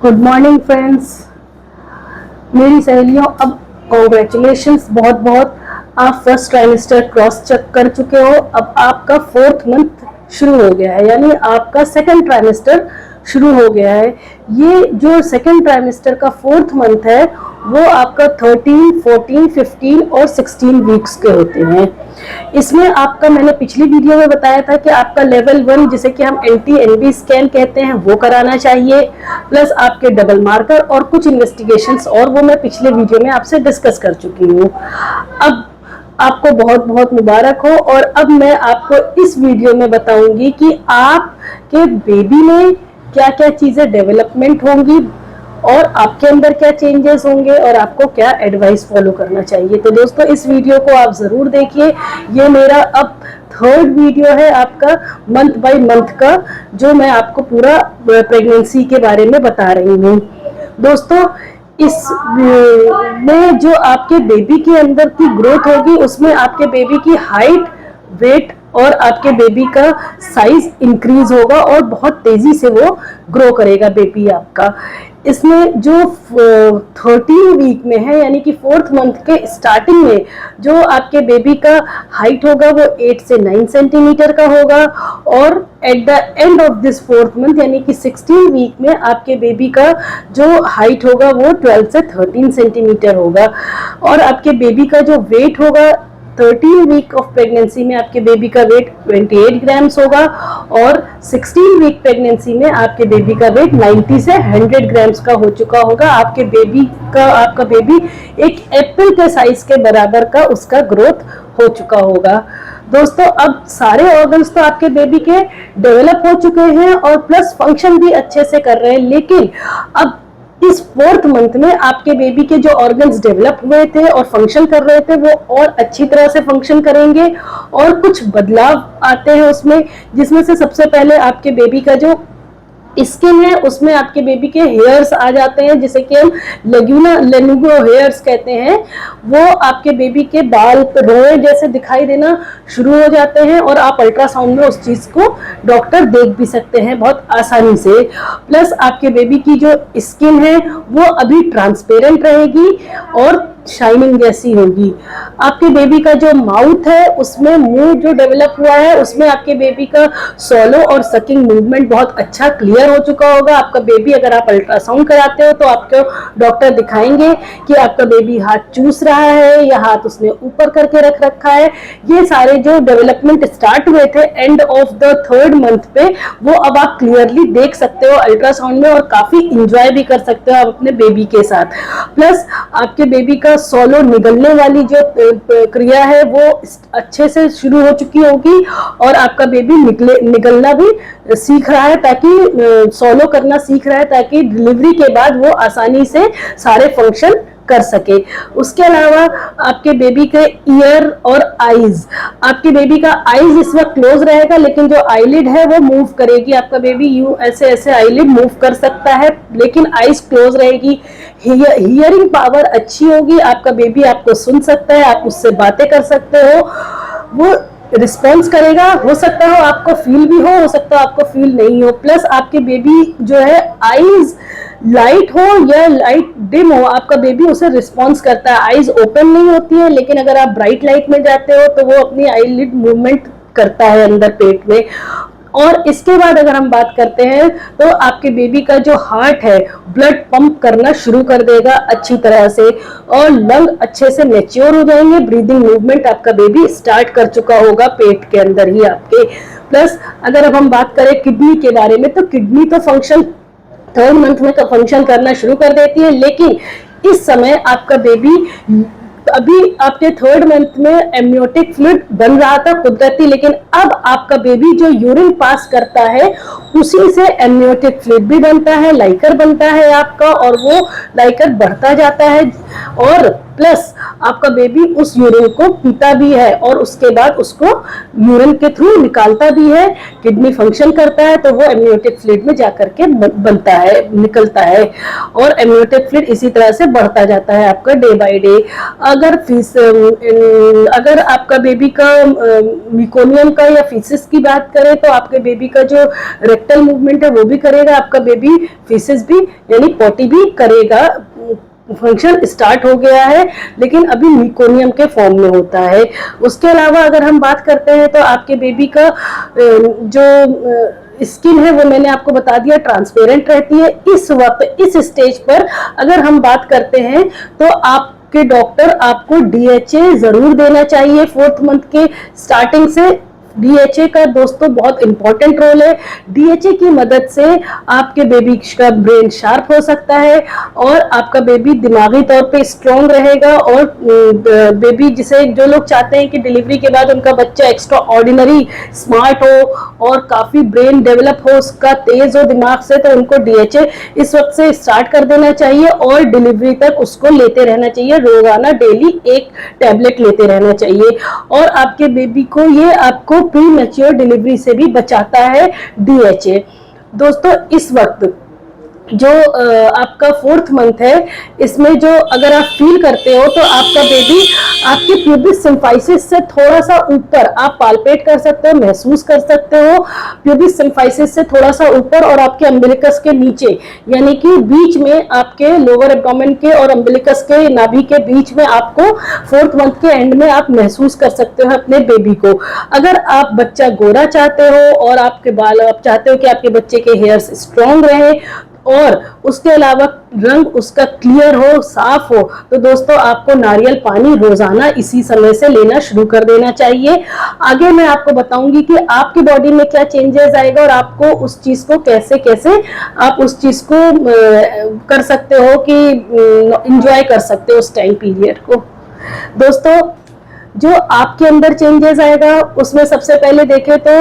Good morning friends, मेरी सहेलियों, अब कॉन्ग्रेचुलेशंस बहुत बहुत। आप फर्स्ट ट्राइमेस्टर क्रॉस चेक कर चुके हो। अब आपका फोर्थ मंथ शुरू हो गया है, यानी आपका सेकंड ट्राइमेस्टर शुरू हो गया है। ये जो सेकंड ट्राइमेस्टर का फोर्थ मंथ है वो आपका 13, 14, 15 और 16 वीक्स के होते हैं। इसमें आपका मैंने पिछली वीडियो में बताया था कि आपका लेवल 1 जिसे कि हम NT-NB स्कैन कहते हैं वो कराना चाहिए, प्लस आपके डबल मार्कर और कुछ इन्वेस्टिगेशंस, और वो मैं पिछले वीडियो में आपसे डिस्कस कर चुकी हूँ। अब आपको बहुत बहुत मुबारक हो। और अब मैं आपको इस वीडियो में बताऊंगी कि आपके बेबी में क्या क्या चीजें डेवलपमेंट होंगी और आपके अंदर क्या चेंजेस होंगे और आपको क्या एडवाइस फॉलो करना चाहिए। तो दोस्तों, इस वीडियो को आप जरूर देखिए। ये मेरा अब थर्ड वीडियो है आपका मंथ बाय मंथ का, जो मैं आपको पूरा प्रेगनेंसी के बारे में बता रही हूँ। दोस्तों, इस में जो आपके बेबी के अंदर की ग्रोथ होगी उसमें आपके बेबी की हाइट, वेट और आपके बेबी का साइज इंक्रीज होगा और बहुत तेजी से वो ग्रो करेगा बेबी आपका। इसमें जो 13 वीक में है, यानी कि फोर्थ मंथ के स्टार्टिंग में जो आपके बेबी का हाइट होगा वो 8 से 9 सेंटीमीटर का होगा, और at the end of this fourth month यानी कि 16 वीक में आपके बेबी का जो हाइट होगा वो 12 से 13 सेंटीमीटर होगा। और आपके बेबी का जो वेट होगा 13 वीक ऑफ प्रेगनेंसी में आपके बेबी का वेट 28 ग्राम्स होगा, और 16 वीक प्रेगनेंसी में आपके बेबी का वेट 90 से 100 ग्राम्स का हो चुका होगा। आपका बेबी एक एप्पल के साइज के बराबर का उसका ग्रोथ हो चुका होगा। दोस्तों, अब सारे ऑर्गन्स तो आपके बेबी के डेवलप हो चुके हैं और प्लस फंक्शन भी अच्छे से कर रहे हैं, लेकिन अब इस फोर्थ मंथ में आपके बेबी के जो ऑर्गन्स डेवलप हुए थे और फंक्शन कर रहे थे वो और अच्छी तरह से फंक्शन करेंगे, और कुछ बदलाव आते हैं उसमें, जिसमें से सबसे पहले आपके बेबी का जो स्किन है उसमें आपके बेबी के हेयर्स आ जाते हैं, जिसे कि हम लेनुगो हेयर्स कहते हैं। वो आपके बेबी के बाल रोए जैसे दिखाई देना शुरू हो जाते हैं, और आप अल्ट्रासाउंड में उस चीज को डॉक्टर देख भी सकते हैं बहुत आसानी से। प्लस आपके बेबी की जो स्किन है वो अभी ट्रांसपेरेंट रहेगी और शाइनिंग जैसी होगी। आपके बेबी का जो माउथ है उसमें मुंह जो डेवलप हुआ है उसमें आपके बेबी का सोलो और सकिंग मूवमेंट बहुत अच्छा क्लियर हो चुका होगा। आपका बेबी, अगर आप अल्ट्रासाउंड कराते हो तो आपको डॉक्टर दिखाएंगे कि आपका बेबी हाथ चूस रहा है या हाथ उसने ऊपर करके रख रखा है। ये सारे जो डेवलपमेंट स्टार्ट हुए थे end of the third month पे, वो अब आप क्लियरली देख सकते हो अल्ट्रासाउंड में, और काफी इंजॉय भी कर सकते हो आप अपने बेबी के साथ। प्लस आपके बेबी का सोलो निगलने वाली जो क्रिया है वो अच्छे से शुरू हो चुकी होगी, और आपका बेबी निगलना भी सीख रहा है, ताकि सोलो करना सीख रहा है, ताकि डिलीवरी के बाद वो आसानी से सारे फंक्शन कर सके। उसके अलावा आपके बेबी के ईयर और आईज, आपके बेबी का आईज इस वक्त क्लोज रहेगा, लेकिन जो आईलिड है वो मूव करेगी। आपका बेबी यूं ऐसे ऐसे आईलिड मूव कर सकता है, लेकिन आईज क्लोज रहेगी। हियरिंग पावर अच्छी होगी, आपका बेबी आपको सुन सकता है, आप उससे बातें कर सकते हो, वो रिस्पॉन्स करेगा। हो सकता हो आपको फील भी हो सकता हो आपको फील नहीं हो। प्लस आपके बेबी जो है आईज लाइट हो या लाइट डिम हो, आपका बेबी उसे रिस्पॉन्स करता है। आईज ओपन नहीं होती है, लेकिन अगर आप ब्राइट लाइट में जाते हो तो वो अपनी आईलिड मूवमेंट करता है अंदर पेट में। और इसके बाद अगर हम बात करते हैं तो आपके बेबी का जो हार्ट है ब्लड पंप करना शुरू कर देगा अच्छी तरह से, और लंग अच्छे से मैच्योर हो जाएंगे। ब्रीदिंग मूवमेंट आपका बेबी स्टार्ट कर चुका होगा पेट के अंदर ही आपके। प्लस अगर अब हम बात करें किडनी के बारे में, तो किडनी तो फंक्शन थर्ड मंथ में फंक्शन करना शुरू कर देती है, लेकिन इस समय आपका बेबी, अभी आपके थर्ड मंथ में एमनियोटिक फ्लूइड बन रहा था कुदरती, लेकिन अब आपका बेबी जो यूरिन पास करता है उसी से एमनियोटिक फ्लूइड भी बनता है, लाइकर बनता है आपका, और वो लाइकर बढ़ता जाता है और प्लस आपका बेबी उस यूरिन को पीता भी है और उसके बाद उसको यूरिन के थ्रू निकालता भी है, किडनी फंक्शन करता है, तो वो एमनियोटिक फ्लूइड में जाकर के बनता है, निकलता है, और एमनियोटिक फ्लूइड इसी तरह से बढ़ता जाता है आपका डे बाय डे। अगर आपका बेबी का मिकोनियम का या फीसिस की बात करें तो आपके बेबी का जो रेक्टल मूवमेंट है वो भी करेगा, आपका बेबी फीसिस भी यानी पॉटी भी करेगा। फंक्शन स्टार्ट हो गया है लेकिन अभी मिकोनियम के फॉर्म में होता है। उसके अलावा अगर हम बात करते हैं तो आपके बेबी का जो स्किन है वो मैंने आपको बता दिया ट्रांसपेरेंट रहती है। इस वक्त इस स्टेज पर अगर हम बात करते हैं तो आपके डॉक्टर आपको डीएचए जरूर देना चाहिए 4th मंथ के स्टार्टिंग से। डीएचए का दोस्तों बहुत इंपॉर्टेंट रोल है। डीएचए की मदद से आपके बेबी का ब्रेन शार्प हो सकता है और आपका बेबी दिमागी तौर पे स्ट्रांग रहेगा। और बेबी जिसे जो लोग चाहते हैं कि डिलीवरी के बाद उनका बच्चा एक्स्ट्रा ऑर्डिनरी स्मार्ट हो और काफी ब्रेन डेवलप हो, उसका तेज हो दिमाग से, तो उनको डीएचए इस वक्त से स्टार्ट कर देना चाहिए और डिलीवरी तक उसको लेते रहना चाहिए। रोजाना डेली एक टैबलेट लेते रहना चाहिए और आपके बेबी को ये आपको प्री मैच्योर डिलीवरी से भी बचाता है डीएचए। दोस्तों इस वक्त जो आपका 4th मंथ है इसमें जो अगर आप फील करते हो तो आपका बेबी आपके प्यूबिस सिम्फाइसिस से थोड़ा सा ऊपर आप पाल्पेट कर सकते हो, महसूस कर सकते हो। प्यूबिस सिम्फाइसिस से थोड़ा सा ऊपर और आपके अम्बिलिकस के नीचे यानी कि बीच में आपके लोअर एब्डोमेन के और अम्बिलिकस के नाभि के बीच में आपको 4th मंथ के एंड में आप महसूस कर सकते हो अपने बेबी को। अगर आप बच्चा गोरा चाहते हो और आपके बाल आप चाहते हो कि आपके बच्चे के हेयर्स स्ट्रॉन्ग रहे और उसके अलावा रंग उसका क्लियर हो, साफ हो, तो दोस्तों आपको नारियल पानी रोजाना इसी समय से लेना शुरू कर देना चाहिए। आगे मैं आपको बताऊंगी कि आपकी बॉडी में क्या चेंजेस आएगा और आपको उस चीज को कैसे कैसे आप उस चीज को कर सकते हो कि एंजॉय कर सकते हो उस टाइम पीरियड को। दोस्तों जो आपके अंदर चेंजेस आएगा उसमें सबसे पहले देखें तो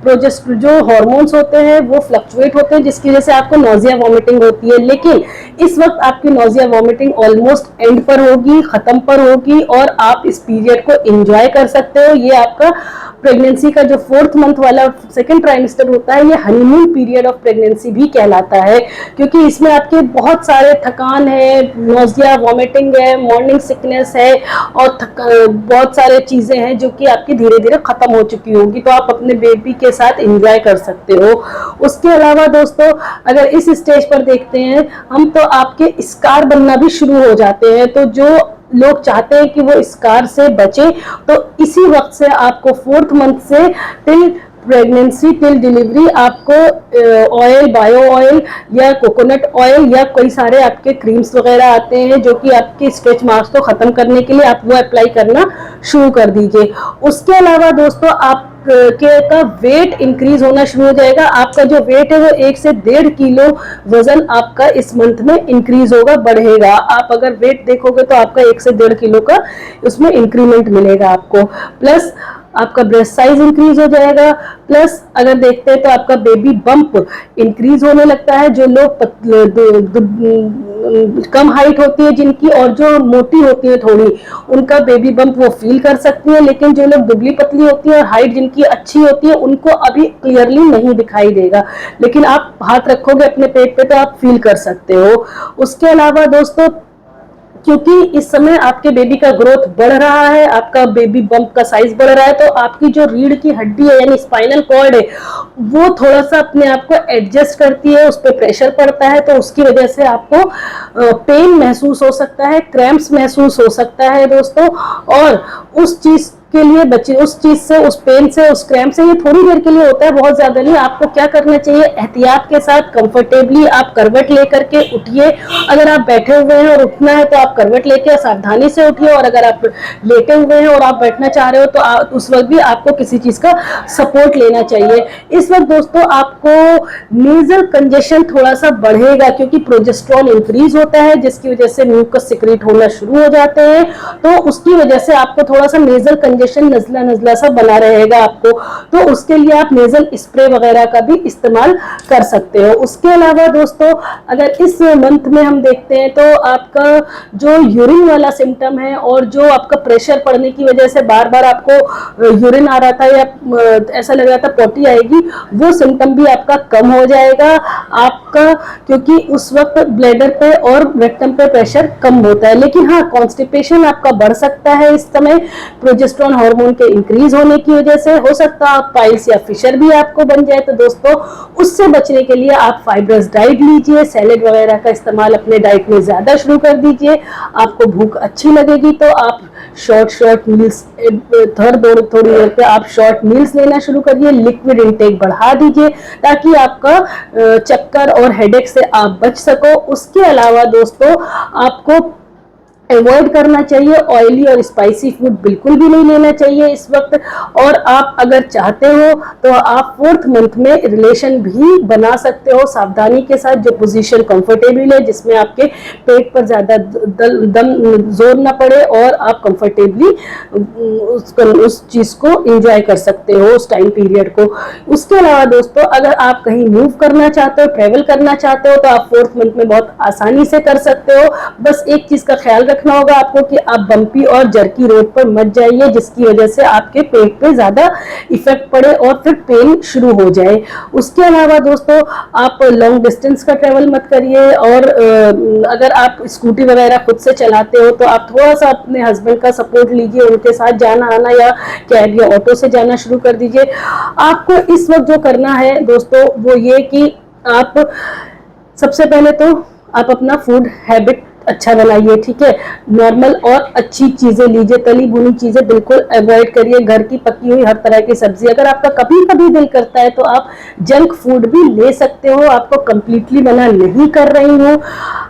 जो हार्मोन्स होते हैं वो फ्लक्चुएट होते हैं जिसकी वजह से आपको नोजिया वॉमिटिंग होती है। लेकिन इस वक्त आपकी नोजिया वॉमिटिंग ऑलमोस्ट एंड पर होगी, खत्म पर होगी और आप इस पीरियड को एंजॉय कर सकते हो। ये आपका प्रेगनेंसी का जो 4th मंथ वाला 2nd ट्राइमेस्टर होता है ये हनीमून पीरियड ऑफ प्रेगनेंसी भी कहलाता है क्योंकि इसमें आपके बहुत सारे थकान है, नोजिया वॉमिटिंग है, मॉर्निंग सिकनेस है और बहुत सारे चीजें हैं जो कि आपकी धीरे धीरे खत्म हो चुकी होगी, तो आप अपने बेबी के साथ एंजॉय कर सकते हो। उसके अलावा दोस्तों अगर इस स्टेज पर देखते हैं हम तो आपके स्कार बनना भी शुरू हो जाते हैं। तो जो लोग चाहते हैं कि वो स्कार से बचे तो इसी वक्त से आपको 4th मंथ से टिल प्रेगनेंसी टिल डिलीवरी आपको ऑयल, बायो ऑयल या कोकोनट ऑयल या कई सारे आपके क्रीम्स वगैरह आते हैं जो कि आपके स्ट्रेच मार्क्स को खत्म करने के लिए आप वो अप्लाई करना शुरू कर दीजिए। उसके अलावा दोस्तों आप का वेट इंक्रीज होना शुरू हो जाएगा। आपका जो वेट है वो 1 से 1.5 किलो वजन आपका इस मंथ में इंक्रीज होगा, बढ़ेगा। आप अगर वेट देखोगे तो आपका 1 से 1.5 किलो का उसमें इंक्रीमेंट मिलेगा आपको। प्लस आपका ब्रेस्ट साइज इंक्रीज हो जाएगा। प्लस अगर देखते हैं तो आपका बेबी बम्प इंक्रीज होने लगता है। जो लोग कम हाइट होती है जिनकी और जो मोटी होती है थोड़ी, उनका बेबी बम्प वो फील कर सकती है, लेकिन जो लोग दुबली पतली होती है और हाइट जिनकी अच्छी होती है उनको अभी क्लियरली नहीं दिखाई देगा, लेकिन आप हाथ रखोगे अपने पेट पे तो आप फील कर सकते हो। उसके अलावा दोस्तों क्योंकि इस समय आपके बेबी का ग्रोथ बढ़ रहा है, आपका बेबी बम्प का साइज बढ़ रहा है, तो आपकी जो रीढ़ की हड्डी है यानी स्पाइनल कॉर्ड है वो थोड़ा सा अपने आप को एडजस्ट करती है, उस पर प्रेशर पड़ता है, तो उसकी वजह से आपको पेन महसूस हो सकता है, क्रैम्प्स महसूस हो सकता है दोस्तों। और उस चीज के लिए बच्चे उस चीज से, उस पेन से, उस क्रैम्प से ये थोड़ी देर के लिए होता है, बहुत ज्यादा नहीं। आपको क्या करना चाहिए, एहतियात के साथ कंफर्टेबली आप करवट लेकर के उठिए। अगर आप बैठे हुए हैं और उठना है तो आप करवट लेकर सावधानी से उठिए, और अगर आप लेटे हुए हैं और आप बैठना चाह रहे हो तो उस वक्त भी आपको किसी चीज का सपोर्ट लेना चाहिए। इस वक्त दोस्तों आपको नेजल कंजेशन थोड़ा सा बढ़ेगा क्योंकि प्रोजेस्टेरॉन इंक्रीज होता है जिसकी वजह से म्यूकस सिक्रीट होना शुरू हो जाते हैं, तो उसकी वजह से आपको थोड़ा सा नेजल कंजेशन नजला नजला सा बना रहेगा आपको, तो उसके लिए आप नेजल स्प्रे वगैरह का भी इस्तेमाल कर सकते हो। उसके अलावा दोस्तों अगर इस मंथ में हम देखते हैं तो आपका जो यूरिन वाला सिम्टम है और जो आपका प्रेशर पड़ने की वजह से बार बार आपको यूरिन आ रहा था या ऐसा लग रहा था पोटी आएगी, वो सिम्टम भी आपका कम हो जाएगा आपका, क्योंकि उस वक्त ब्लैडर पे और रेक्टम पे प्रेशर कम होता है। लेकिन हाँ, कॉन्स्टिपेशन आपका बढ़ सकता है इस समय प्रोजेस्टेरोन हार्मोन के इंक्रीज होने की वजह से, हो सकता है पाइल्स या फिशर भी आपको बन जाए। तो दोस्तों उससे बचने के लिए आप फाइब्रस डाइट लीजिए, सैलेड वगैरह का इस्तेमाल अपने डाइट में ज्यादा शुरू कर दीजिए। आपको भूख अच्छी लगेगी तो आप शॉर्ट मील्स, थोड़ी देर पे आप शॉर्ट मील्स लेना शुरू करिए, लिक्विड इंटेक बढ़ा दीजिए ताकि आपका चक्कर और हेडेक से आप बच सको। उसके अलावा दोस्तों आपको अवॉइड करना चाहिए ऑयली और स्पाइसी फूड, बिल्कुल भी नहीं लेना चाहिए इस वक्त। और आप अगर चाहते हो तो आप 4th मंथ में रिलेशन भी बना सकते हो सावधानी के साथ, जो पोजीशन कंफर्टेबल है, जिसमें आपके पेट पर ज्यादा दम जोर ना पड़े और आप कंफर्टेबली उस चीज को एंजॉय कर सकते हो उस टाइम पीरियड को। उसके अलावा दोस्तों अगर आप कहीं मूव करना चाहते हो, ट्रेवल करना चाहते हो, तो आप 4th मंथ में बहुत आसानी से कर सकते हो। बस एक चीज का ख्याल रखना होगा आपको कि आप बम्पी और जर्की रोड पर मत जाइए, जिसकी वजह से आपके पेट पे ज्यादा इफेक्ट पड़े और फिर पेन शुरू हो जाए। उसके अलावा दोस्तों आप लॉन्ग डिस्टेंस का ट्रेवल मत करिए, और अगर आप स्कूटी वगैरह खुद से चलाते हो तो आप थोड़ा सा अपने हस्बैंड का सपोर्ट लीजिए, उनके साथ जाना आना या कैब या ऑटो से जाना शुरू कर दीजिए। आपको इस वक्त जो करना है दोस्तों वो ये कि आप सबसे पहले तो आप अपना फूड हैबिट अच्छा बनाइए, ठीक है। नॉर्मल और अच्छी चीजें लीजिए, तली भुनी चीजें बिल्कुल अवॉइड करिए, घर की पकी हुई हर तरह की सब्जी। अगर आपका कभी कभी दिल करता है तो आप जंक फूड भी ले सकते हो, आपको कंप्लीटली मना नहीं कर रही हूँ,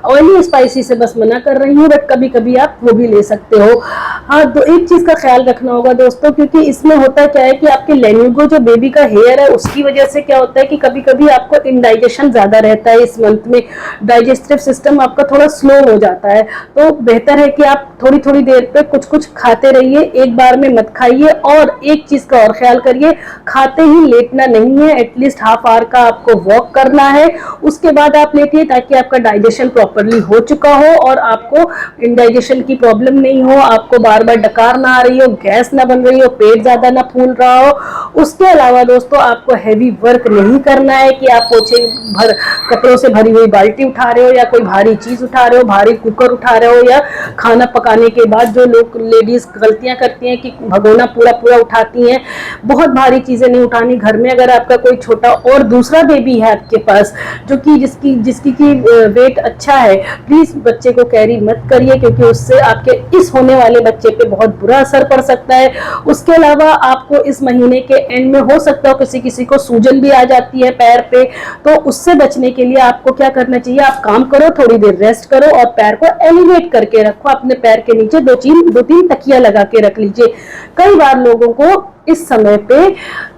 ऑयली स्पाइसी से बस मना कर रही हूँ, बट कभी कभी आप वो भी ले सकते हो। हाँ, तो एक चीज का ख्याल रखना होगा दोस्तों, क्योंकि इसमें होता क्या है कि आपके लेन्यूगो जो बेबी का हेयर है उसकी वजह से क्या होता है कि कभी कभी आपको इंडाइजेशन ज्यादा रहता है इस मंथ में, डाइजेस्टिव सिस्टम आपका थोड़ा स्लो हो जाता है। तो बेहतर है कि आप थोड़ी थोड़ी देर पे कुछ कुछ खाते रहिए, एक बार में मत खाइए। और एक चीज का और ख्याल करिए, खाते ही लेटना नहीं है, एटलीस्ट हाफ आवर का आपको वॉक करना है, उसके बाद आप लेटिए ताकि आपका डाइजेशन प्रॉपरली हो चुका हो और आपको इंडाइजेशन की प्रॉब्लम नहीं हो, आपको बार बार डकार ना आ रही हो, गैस ना बन रही हो, पेट ज्यादा ना फूल रहा हो। उसके अलावा दोस्तों आपको हैवी वर्क नहीं करना है कि आप पोछे भर कपड़ों से भरी हुई बाल्टी उठा रहे हो या कोई भारी चीज उठा रहे हो, भारी कुकर उठा रहे हो, या खाना पकाने के बाद जो लोग लेडीज गलतियां करती हैं कि भगोना पूरा पूरा उठाती हैं। बहुत भारी चीजें नहीं उठानी घर में। अगर आपका कोई छोटा और दूसरा बेबी है आपके पास जो कि जिसकी की वेट अच्छा है, प्लीज बच्चे को कैरी मत करिए, क्योंकि उससे आपके इस होने वाले बच्चे पे बहुत बुरा असर पड़ सकता है। उसके अलावा आपको इस महीने के एंड में हो सकता है किसी किसी को सूजन भी आ जाती है पैर पे, तो उससे बचने के लिए आपको क्या करना चाहिए, आप काम करो, थोड़ी देर रेस्ट करो और पैर को एलिवेट करके रखो, अपने पैर के नीचे दो तीन तकिया लगा के रख लीजिए। कई बार लोगों को इस समय पे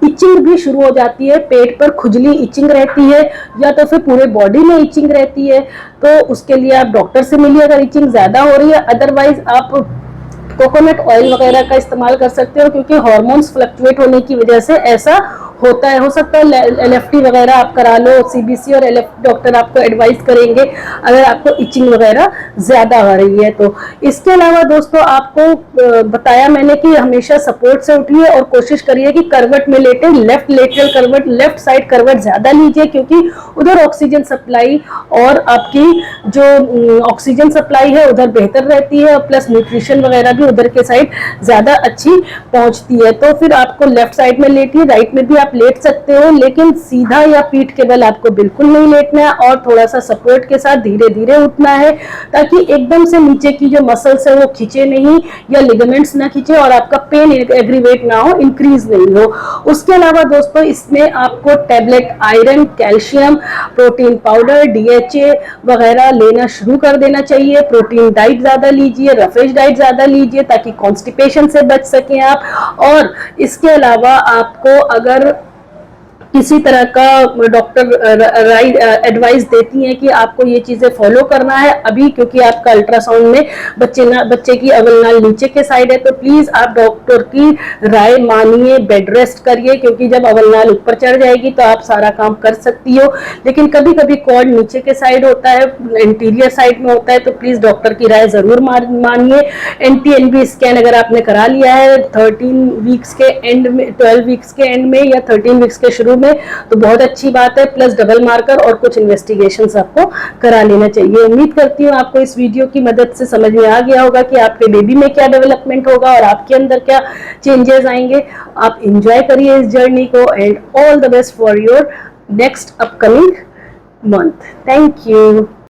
इचिंग भी शुरू हो जाती है, पेट पर खुजली इचिंग रहती है या तो फिर पूरे बॉडी में इचिंग रहती है, तो उसके लिए आप डॉक्टर से मिलिए अगर इचिंग ज्यादा हो रही है। अदरवाइज आप कोकोनट ऑयल वगैरह का इस्तेमाल कर सकते हो, क्योंकि हार्मोन्स फ्लक्चुएट होने की वजह से ऐसा होता है। हो सकता है एलएफटी वगैरह आप करा लो, सीबीसी और एलएफटी डॉक्टर आपको एडवाइस करेंगे अगर आपको इचिंग वगैरह ज्यादा हो रही है तो। इसके अलावा दोस्तों आपको बताया मैंने कि हमेशा सपोर्ट से उठिए और कोशिश करिए कि करवट में लेटे, लेफ्ट लेटरल करवट, लेफ्ट साइड करवट ज्यादा लीजिए, क्योंकि उधर ऑक्सीजन सप्लाई और आपकी जो ऑक्सीजन सप्लाई है उधर बेहतर रहती है, और प्लस न्यूट्रिशन वगैरह भी उधर के साइड ज्यादा अच्छी पहुंचती है। तो फिर आपको लेफ्ट साइड में लेटिए, राइट में भी आप लेट सकते हो, लेकिन सीधा या पीठ के बल आपको बिल्कुल नहीं लेटना है और थोड़ा सा सपोर्ट के साथ धीरे धीरे उठना है, ताकि एकदम से नीचे की जो मसल्स है वो खींचे नहीं या लिगामेंट्स ना खींचे और आपका पेन एग्रीवेट ना हो, इंक्रीज नहीं हो। उसके अलावा दोस्तों इसमें आपको tablet iron, calcium, protein powder, DHA वगैरह लेना शुरू कर देना चाहिए। प्रोटीन डाइट ज्यादा लीजिए, रफेज डाइट ज्यादा लीजिए ताकि कॉन्स्टिपेशन से बच सकें आप। और इसके अलावा आपको अगर किसी तरह का डॉक्टर एडवाइस देती हैं कि आपको ये चीजें फॉलो करना है अभी, क्योंकि आपका अल्ट्रासाउंड में बच्चे की अवलनाल नीचे के साइड है, तो प्लीज आप डॉक्टर की राय मानिए, बेड रेस्ट करिए, क्योंकि जब अवलनाल ऊपर चढ़ जाएगी तो आप सारा काम कर सकती हो, लेकिन कभी कभी कॉर्ड नीचे के साइड होता है, इंटीरियर साइड में होता है, तो प्लीज डॉक्टर की राय जरूर मानिए। NT-NB स्कैन अगर आपने करा लिया है 13 वीक्स के एंड में, 12 वीक्स के एंड में या 13 वीक्स के शुरू में, तो बहुत अच्छी बात है, प्लस डबल मार्कर और कुछ इन्वेस्टिगेशंस आपको करा लेना चाहिए। उम्मीद करती हूँ आपको इस वीडियो की मदद से समझ में आ गया होगा कि आपके बेबी में क्या डेवलपमेंट होगा और आपके अंदर क्या चेंजेस आएंगे। आप एंजॉय करिए इस जर्नी को, and all the best for your next upcoming month. Thank you.